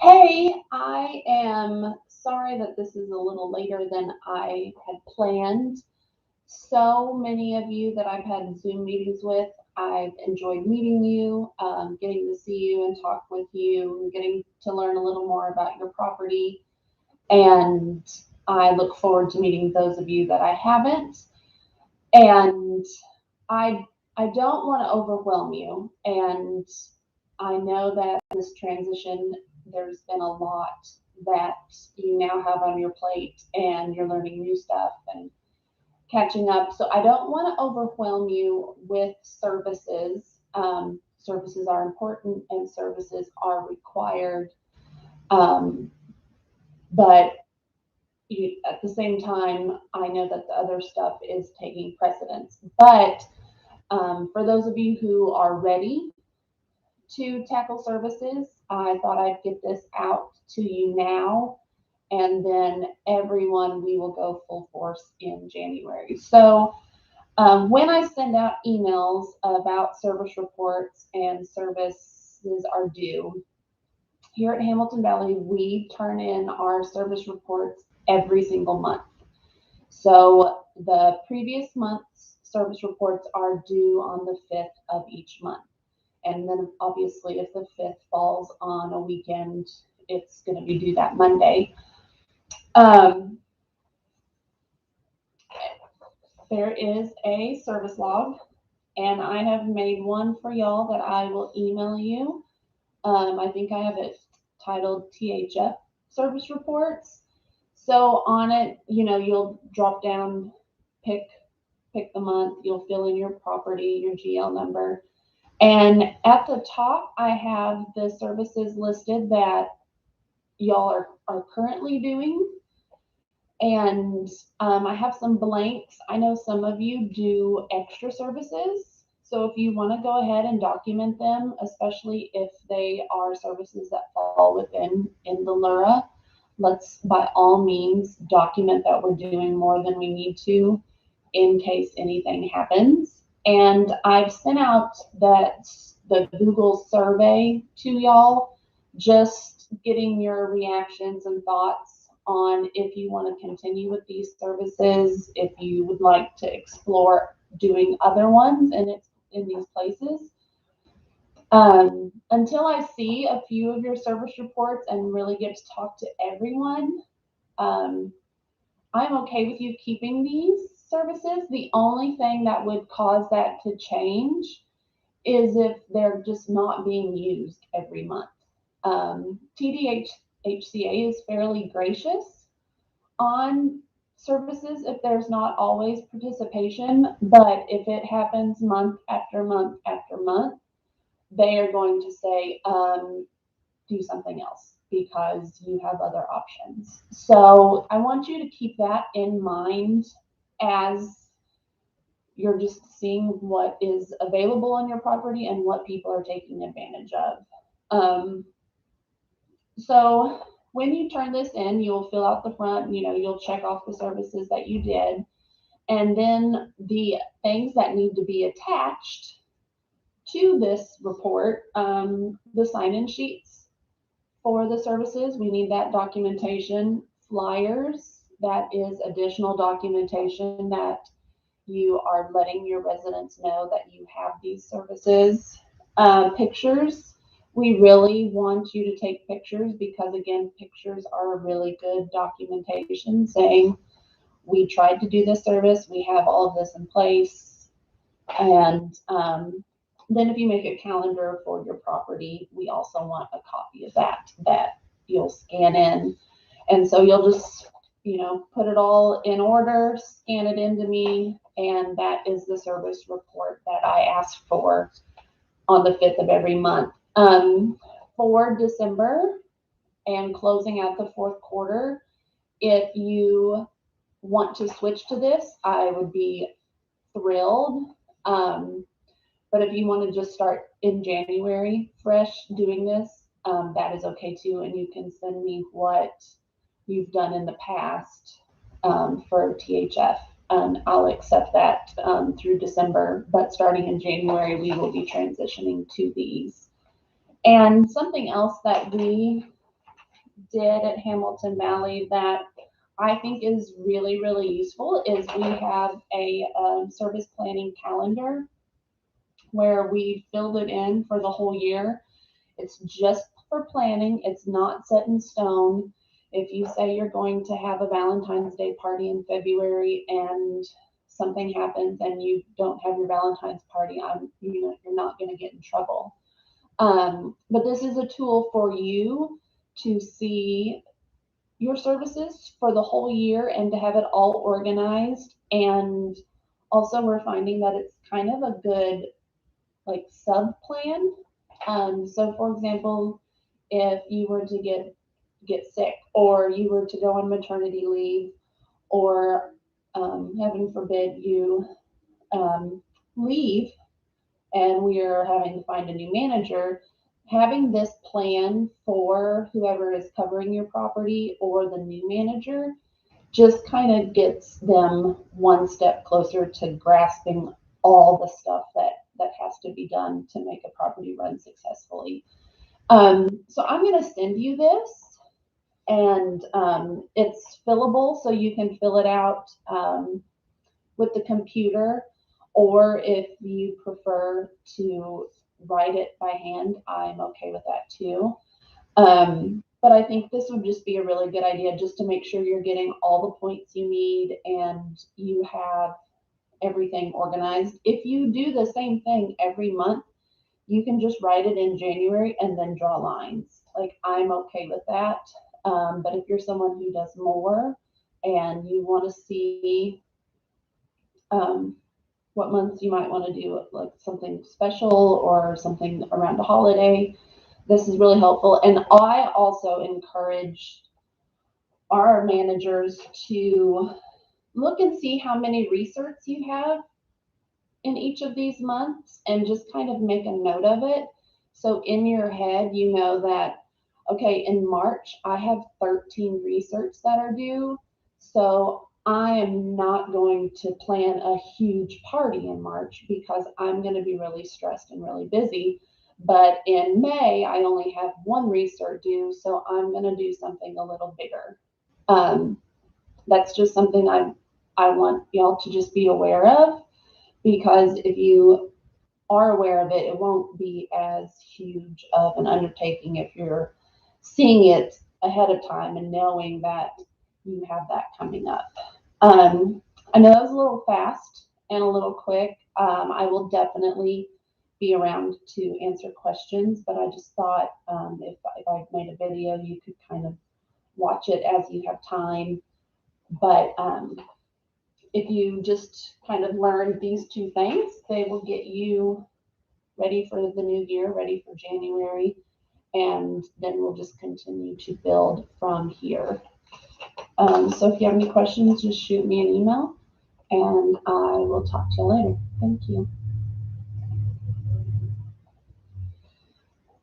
Hey, I am sorry that this is a little later than I had planned. So many of you that I've had Zoom meetings with, I've enjoyed meeting you, getting to see you and talk with you, and getting to learn a little more about your property. And I look forward to meeting those of you that I haven't. And I I don't want to overwhelm you. And I know that this transition, there's been a lot that you now have on your plate and you're learning new stuff and catching up. So I don't want to overwhelm you with services. Services are important and services are required. Um, but at the same time, I know that the other stuff is taking precedence. But for those of you who are ready to tackle services, I thought I'd get this out to you now, and then everyone, we will go full force in January. So when I send out emails about service reports and services are due, here at Hamilton Valley, we turn in our service reports every single month. So the previous month's service reports are due on the 5th of each month. And then obviously if the 5th falls on a weekend, it's going to be due that Monday. There is a service log, and I have made one for y'all that I will email you. I think I have it titled THF service reports. So on it, you'll drop down, pick the month, you'll fill in your property, your GL number. And at the top, I have the services listed that y'all are currently doing. And I have some blanks. I know some of you do extra services. So if you want to go ahead and document them, especially if they are services that fall within in the LURA, let's by all means document that we're doing more than we need to in case anything happens. And I've sent out the Google survey to y'all, just getting your reactions and thoughts on if you want to continue with these services, if you would like to explore doing other ones in these places. Until I see a few of your service reports and really get to talk to everyone, I'm okay with you keeping these services. The only thing that would cause that to change is if they're just not being used every month. TDHCA is fairly gracious on services if there's not always participation, but if it happens month after month after month, they are going to say, do something else because you have other options. So I want you to keep that in mind as you're just seeing what is available on your property and what people are taking advantage of. So when you turn this in, you'll fill out the front, you'll check off the services that you did. And then the things that need to be attached to this report, the sign-in sheets for the services, we need that documentation. Flyers, that is additional documentation that you are letting your residents know that you have these services. Pictures, we really want you to take pictures because, again, pictures are a really good documentation saying we tried to do this service, we have all of this in place. And then if you make a calendar for your property, we also want a copy of that you'll scan in. And so you'll just, put it all in order, scan it into me, and that is the service report that I ask for on the 5th of every month. For December and closing out the fourth quarter, if you want to switch to this, I would be thrilled. But if you want to just start in January fresh doing this, that is okay too. And you can send me what you've done in the past for THF. I'll accept that through December, but starting in January, we will be transitioning to these. And something else that we did at Hamilton Valley that I think is really, really useful is we have a service planning calendar where we filled it in for the whole year. It's just for planning. It's not set in stone. If you say you're going to have a Valentine's Day party in February and something happens and you don't have your Valentine's party, you're not going to get in trouble. But this is a tool for you to see your services for the whole year and to have it all organized. And also, we're finding that it's kind of a good like sub plan. So, for example, if you were to get sick, or you were to go on maternity leave, or heaven forbid you leave and we are having to find a new manager, having this plan for whoever is covering your property or the new manager just kind of gets them one step closer to grasping all the stuff that has to be done to make a property run successfully. So I'm going to send you this, and it's fillable, so you can fill it out with the computer, or if you prefer to write it by hand, I'm okay with that too. But I think this would just be a really good idea just to make sure you're getting all the points you need and you have everything organized. If you do the same thing every month, you can just write it in January and then draw lines. Like, I'm okay with that. But if you're someone who does more and you want to see what months you might want to do like something special or something around a holiday, this is really helpful. And I also encourage our managers to look and see how many research you have in each of these months and just kind of make a note of it. So in your head, you know that, okay, in March, I have 13 research that are due. So I am not going to plan a huge party in March because I'm going to be really stressed and really busy. But in May, I only have one research due, so I'm going to do something a little bigger. That's just something I want y'all to just be aware of, because if you are aware of it, it won't be as huge of an undertaking if you're seeing it ahead of time and knowing that you have that coming up. I know that was a little fast and a little quick. I will definitely be around to answer questions, but I just thought if I made a video, you could kind of watch it as you have time. But if you just kind of learn these two things, they will get you ready for the new year, ready for January, and then we'll just continue to build from here. So if you have any questions, just shoot me an email, and I will talk to you later. Thank you.